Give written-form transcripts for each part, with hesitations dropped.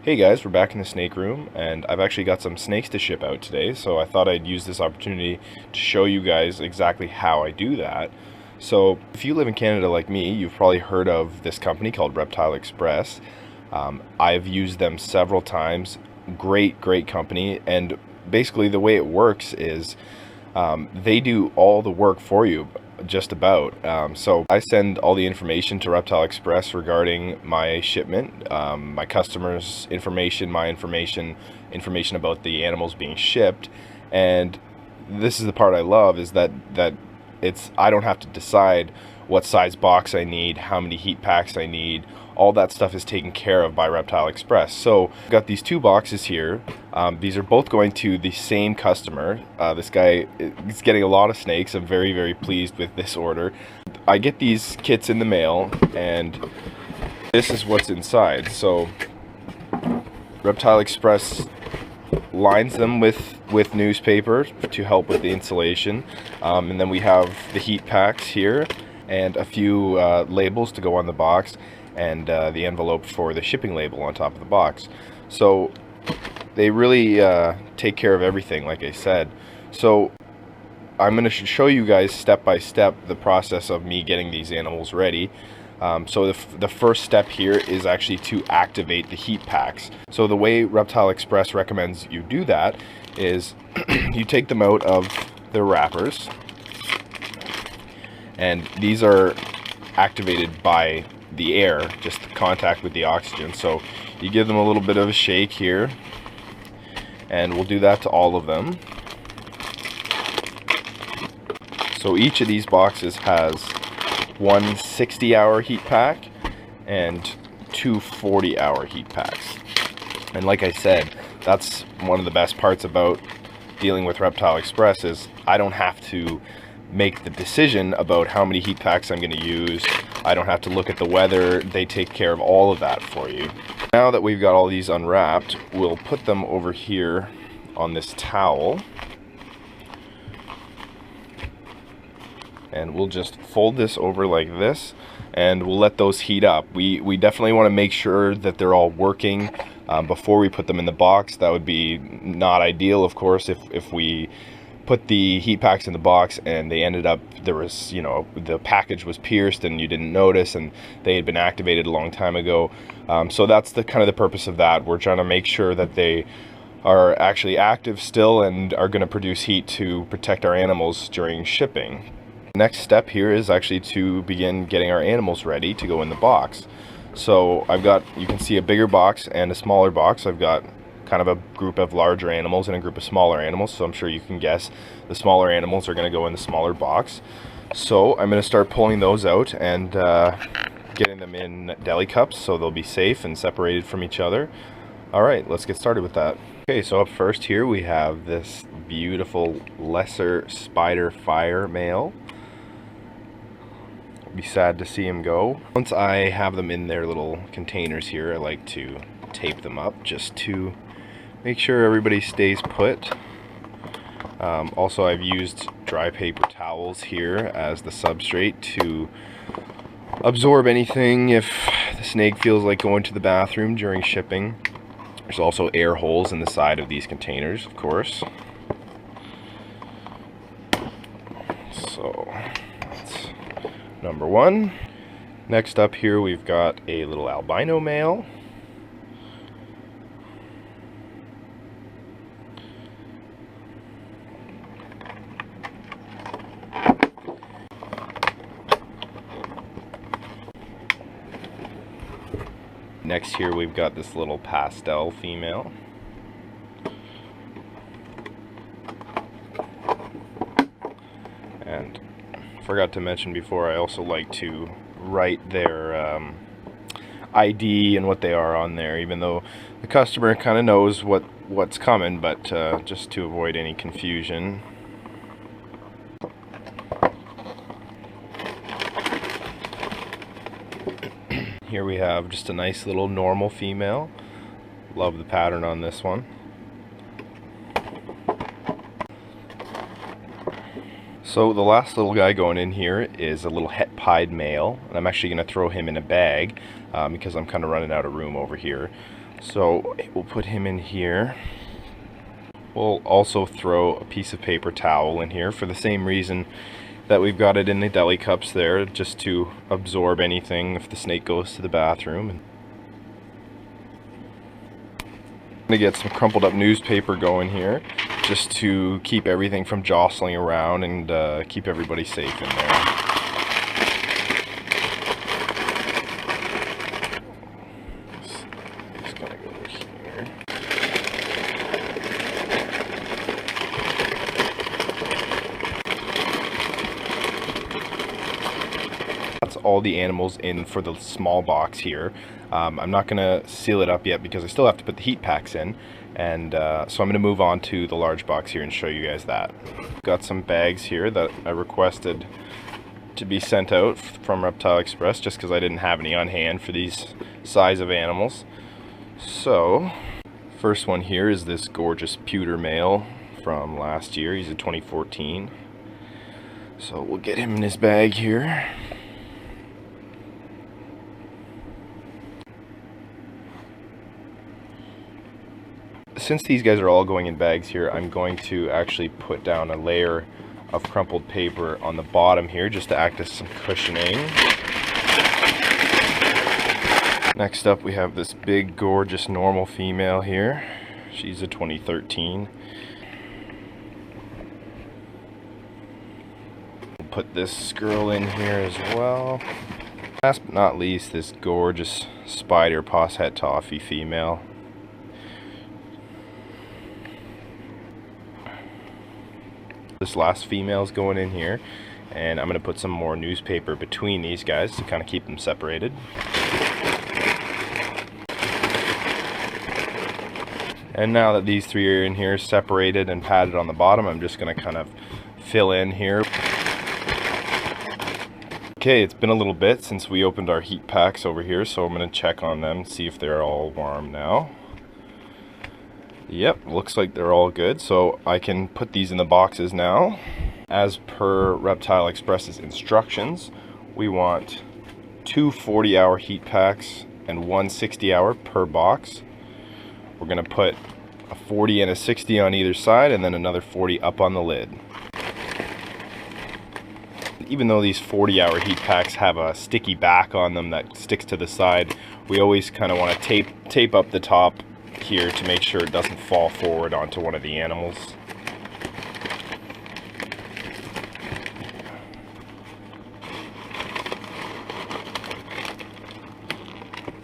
Hey guys, we're back in the snake room, and I've actually got some snakes to ship out today, so I thought I'd use this opportunity to show you guys exactly how I do that. So if you live in Canada like me, you've probably heard of this company called Reptile Express. I've used them several times. Great company, and basically the way it works is they do all the work for you, just about. So I send all the information to Reptile Express regarding my shipment, my customers' information, my information about the animals being shipped. And this is the part I love, is that I don't have to decide what size box I need, how many heat packs I need. All that stuff is taken care of by Reptile Express. So I've got these two boxes here. These are both going to the same customer. This guy is getting a lot of snakes. I'm very pleased with this order. I get these kits in the mail, and this is what's inside. So Reptile Express lines them with newspaper to help with the insulation, and then we have the heat packs here and a few labels to go on the box, and the envelope for the shipping label on top of the box. So they really take care of everything, like I said. So I'm going to show you guys step by step the process of me getting these animals ready. So the first step here is actually to activate the heat packs. So the way Reptile Express recommends you do that is you take them out of their wrappers, and these are activated by the air, just contact with the oxygen. So you give them a little bit of a shake here, and we'll do that to all of them. So each of these boxes has one 60-hour heat pack and two 40-hour heat packs. And like I said, that's one of the best parts about dealing with Reptile Express, is I don't have to make the decision about how many heat packs I'm going to use. I don't have to look at the weather. They take care of all of that for you. Now that we've got all these unwrapped, we'll put them over here on this towel, and we'll just fold this over like this, and we'll let those heat up. We definitely want to make sure that they're all working before we put them in the box. That would be not ideal, of course, if we put the heat packs in the box and they ended up, there was, the package was pierced and you didn't notice, and they had been activated a long time ago. So that's the kind of the purpose of that. We're trying to make sure that they are actually active still and are going to produce heat to protect our animals during shipping. Next step here is actually to begin getting our animals ready to go in the box. So I've got, you can see, a bigger box and a smaller box. I've got kind of a group of larger animals and a group of smaller animals, so I'm sure you can guess the smaller animals are going to go in the smaller box. So I'm going to start pulling those out and getting them in deli cups so they'll be safe and separated from each other. Alright, let's get started with that. Okay, so up first here we have this beautiful lesser spider fire male. Be sad to see him go. Once I have them in their little containers here, I like to tape them up just to make sure everybody stays put. Also, I've used dry paper towels here as the substrate to absorb anything if the snake feels like going to the bathroom during shipping. There's also air holes in the side of these containers, of course. So that's number one. Next up here we've got a little albino male. Next here we've got this little pastel female. And forgot to mention before, I also like to write their ID and what they are on there, even though the customer kind of knows what's coming, but just to avoid any confusion. Here we have just a nice little normal female. Love the pattern on this one. So the last little guy going in here is a little Het Pied Male, and I'm actually going to throw him in a bag because I'm kind of running out of room over here. So we'll put him in here. We'll also throw a piece of paper towel in here for the same reason that we've got it in the deli cups there, just to absorb anything if the snake goes to the bathroom. And I'm gonna get some crumpled up newspaper going here, just to keep everything from jostling around and keep everybody safe in there. Just gonna go here. That's all the animals in for the small box here. I'm not gonna seal it up yet because I still have to put the heat packs in, and so I'm gonna move on to the large box here and show you guys that. Got some bags here that I requested to be sent out from Reptile Express just because I didn't have any on hand for these size of animals. So first one here is this gorgeous pewter male from last year. He's a 2014. So we'll get him in his bag here. Since these guys are all going in bags here, I'm going to actually put down a layer of crumpled paper on the bottom here just to act as some cushioning. Next up we have this big gorgeous normal female here. She's a 2013. We'll put this girl in here as well. Last but not least, this gorgeous spider posset toffee female. This last female's going in here, and I'm going to put some more newspaper between these guys to kind of keep them separated. And now that these three are in here separated and padded on the bottom, I'm just going to kind of fill in here. Okay, it's been a little bit since we opened our heat packs over here, so I'm going to check on them, see if they're all warm now. Yep, looks like they're all good, so I can put these in the boxes now. As per Reptile Express's instructions, we want 2 40-hour heat packs and 1 60-hour per box. We're going to put a 40 and a 60 on either side, and then another 40 up on the lid. Even though these 40-hour heat packs have a sticky back on them that sticks to the side, we always kind of want to tape up the top here to make sure it doesn't fall forward onto one of the animals.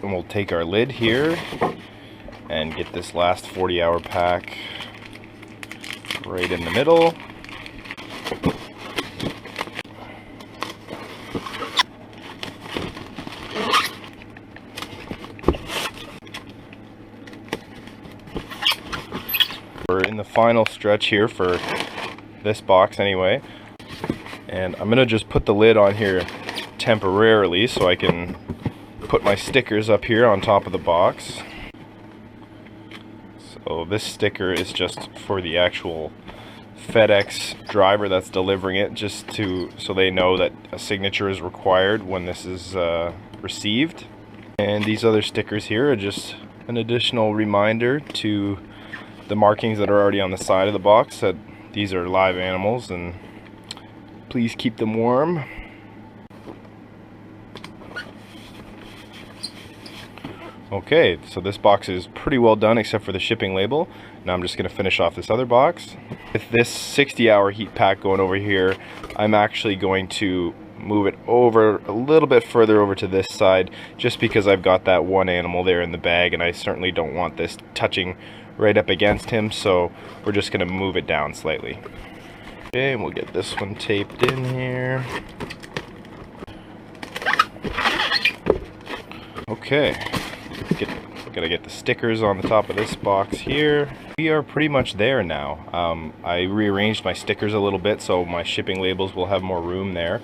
And we'll take our lid here and get this last 40-hour pack right in the middle. We're in the final stretch here for this box anyway, and I'm gonna just put the lid on here temporarily so I can put my stickers up here on top of the box. So this sticker is just for the actual FedEx driver that's delivering it, just so they know that a signature is required when this is received. And these other stickers here are just an additional reminder to the markings that are already on the side of the box that these are live animals and please keep them warm. Okay, so this box is pretty well done except for the shipping label. Now I'm just going to finish off this other box. With this 60-hour heat pack going over here, I'm actually going to move it over a little bit further over to this side just because I've got that one animal there in the bag and I certainly don't want this touching right up against him, so we're just going to move it down slightly. Okay, and we'll get this one taped in here. Okay, gotta get the stickers on the top of this box here. We are pretty much there now. I rearranged my stickers a little bit so my shipping labels will have more room there.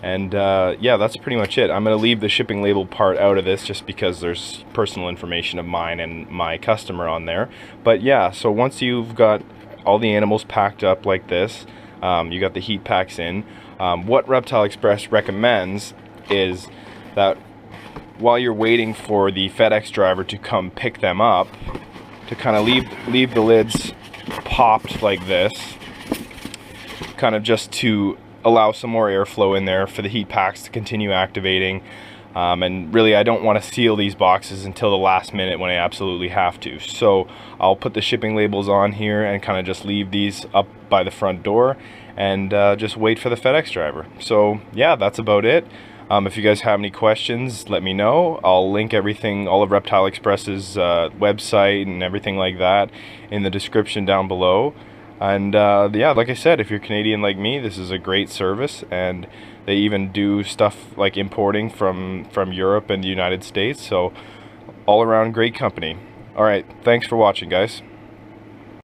And yeah, that's pretty much it. I'm going to leave the shipping label part out of this just because there's personal information of mine and my customer on there. But yeah, so once you've got all the animals packed up like this, you got the heat packs in, what Reptile Express recommends is that while you're waiting for the FedEx driver to come pick them up, to kind of leave the lids popped like this, kind of just to allow some more airflow in there for the heat packs to continue activating. And really, I don't want to seal these boxes until the last minute when I absolutely have to. So I'll put the shipping labels on here and kind of just leave these up by the front door and just wait for the FedEx driver. So yeah, that's about it. If you guys have any questions, let me know. I'll link everything, all of Reptile Express's website and everything like that in the description down below. And yeah, like I said, if you're Canadian like me, this is a great service, and they even do stuff like importing from Europe and the United States. So all around great company. All right, thanks for watching, guys.